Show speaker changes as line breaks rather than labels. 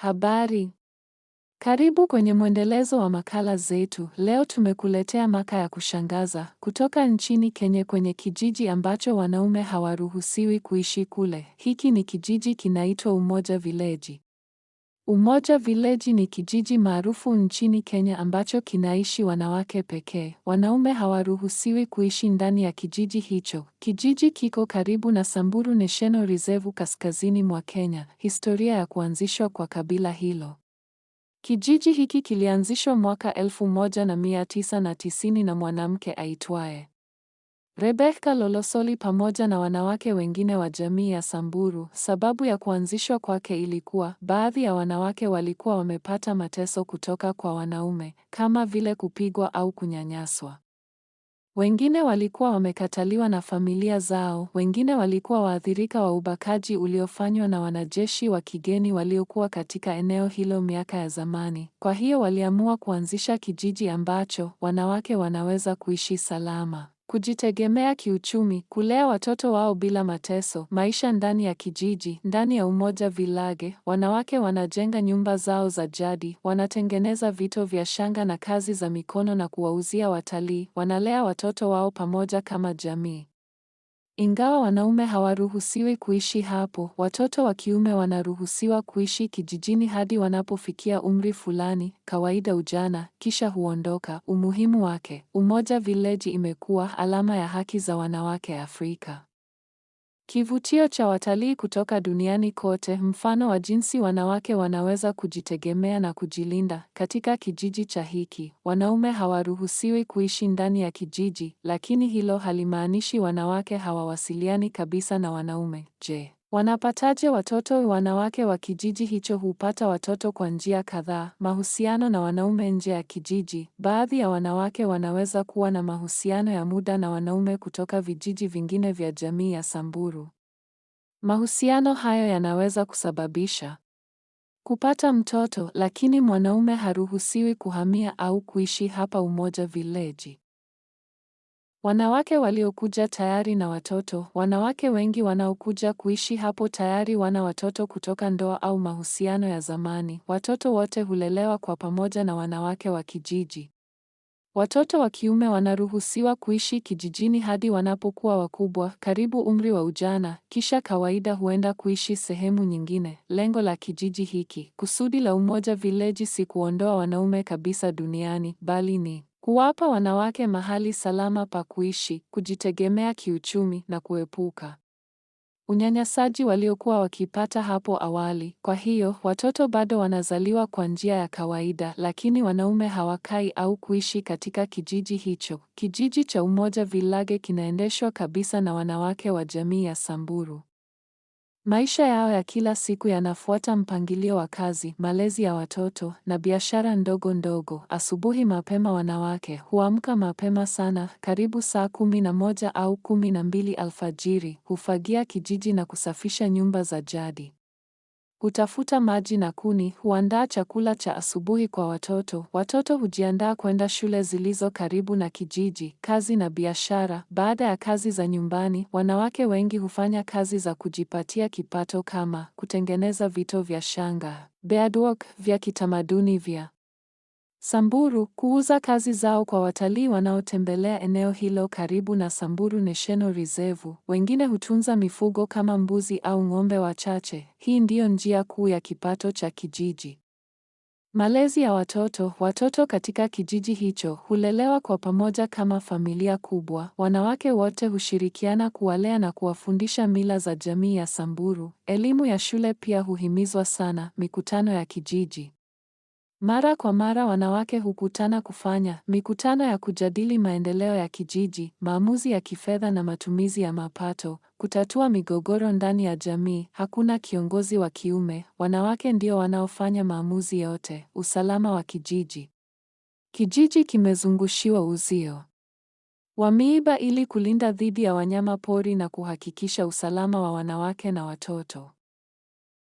Habari. Karibu kwenye mwendelezo wa makala zetu. Leo tumekuletea maka ya kushangaza kutoka nchini Kenya kwenye kijiji ambacho wanaume hawaruhusiwi kuishi kule. Hiki ni kijiji kinaitwa Umoja Village. Umoja Village ni kijiji maarufu nchini Kenya ambacho kinaishi wanawake pekee. Wanaume hawaruhusiwi kuishi ndani ya kijiji hicho. Kijiji kiko karibu na Samburu National Reserve kaskazini mwa Kenya. Historia ya kuanzishwa kwa kabila hilo. Kijiji hiki kilianzishwa mwaka 1990 na mwanamke aitwaye Rebecca Lolosoli pamoja na wanawake wengine wa jamii ya Samburu. Sababu ya kuanzishwa kwake ilikuwa baadhi ya wanawake walikuwa wamepata mateso kutoka kwa wanaume, kama vile kupigwa au kunyanyaswa. Wengine walikuwa wamekataliwa na familia zao, wengine walikuwa waathirika wa ubakaji uliofanywa na wanajeshi wa kigeni waliokuwa katika eneo hilo miaka ya zamani. Kwa hiyo waliamua kuanzisha kijiji ambacho wanawake wanaweza kuishi salama, kujitegemea kiuchumi, kulea watoto wao bila mateso. Maisha ndani ya kijiji. Ndani ya Umoja Village, wanawake wanajenga nyumba zao za jadi, wanatengeneza vito vya shanga na kazi za mikono na kuwauzia watalii, wanalea watoto wao pamoja kama jamii. Ingawa wanaume hawaruhusiwi kuishi hapo, watoto wa kiume wanaruhusiwa kuishi kijijini hadi wanapofikia umri fulani, kawaida ujana, kisha huondoka. Umuhimu wake. Umoja Village imekuwa alama ya haki za wanawake Afrika. Kivutio cha watalii kutoka duniani kote, mfano wa jinsi wanawake wanaweza kujitegemea na kujilinda. Katika kijiji cha hiki, wanaume hawaruhusiwi kuishi ndani ya kijiji, lakini hilo halimaanishi wanawake hawawasiliani kabisa na wanaume. Je, wanapataje watoto? Wanawake wa kijiji hicho hupata watoto kwa njia kadhaa. Mahusiano na wanaume nje ya kijiji. Baadhi ya wanawake wanaweza kuwa na mahusiano ya muda na wanaume kutoka vijiji vingine vya jamii ya Samburu. Mahusiano hayo yanaweza kusababisha kupata mtoto, lakini mwanaume haruhusiwi kuhamia au kuishi hapa Umoja Village. Wanawake waliokuja tayari na watoto. Wanawake wengi wanaokuja kuishi hapo tayari wana watoto kutoka ndoa au mahusiano ya zamani. Watoto wote hulelewa kwa pamoja na wanawake wa kijiji. Watoto wa kiume wanaruhusiwa kuishi kijijini hadi wanapokuwa wakubwa, karibu umri wa ujana, kisha kawaida huenda kuishi sehemu nyingine. Lengo la kijiji hiki. Kusudi la Umoja Village si kuondoa wanaume kabisa duniani, bali ni kuwapa wanawake mahali salama pa kuishi, kujitegemea kiuchumi na kuepuka unyanyasaji waliokuwa wakipata hapo awali. Kwa hiyo, watoto bado wanazaliwa kwa njia ya kawaida, lakini wanaume hawakai au kuishi katika kijiji hicho. Kijiji cha Umoja Village kinaendeshwa kabisa na wanawake wa jamii ya Samburu. Maisha yao ya kila siku yanafuata mpangilio wa kazi, malezi ya watoto na biashara ndogo ndogo. Asubuhi mapema wanawake huamka mapema sana, karibu saa 11 au 12 alfajiri, hufagia kijiji na kusafisha nyumba za jadi. Hutafuta maji na kuni, huandaa chakula cha asubuhi kwa watoto. Watoto hujiandaa kwenda shule zilizo karibu na kijiji. Kazi na biashara. Baada ya kazi za nyumbani, wanawake wengi hufanya kazi za kujipatia kipato kama kutengeneza vito vya shanga, beadwork vya kitamaduni vya Samburu, kuuza kazi zao kwa watalii wanaotembelea eneo hilo karibu na Samburu National Reserve. Wengine hutunza mifugo kama mbuzi au ng'ombe wachache. Hii ndiyo njia kuu ya kipato cha kijiji. Malezi ya watoto. Watoto katika kijiji hicho hulelewa kwa pamoja kama familia kubwa. Wanawake wote hushirikiana kuwalea na kuwafundisha mila za jamii ya Samburu. Elimu ya shule pia huhimizwa sana. Mikutano ya kijiji. Mara kwa mara wanawake hukutana kufanya mikutano ya kujadili maendeleo ya kijiji, maamuzi ya kifedha na matumizi ya mapato, kutatua migogoro ndani ya jamii. Hakuna kiongozi wa kiume, wanawake ndio wanaofanya maamuzi yote. Usalama wa kijiji. Kijiji kimezungushiwa uzio wa miiba ili kulinda dhidi ya wanyama pori na kuhakikisha usalama wa wanawake na watoto.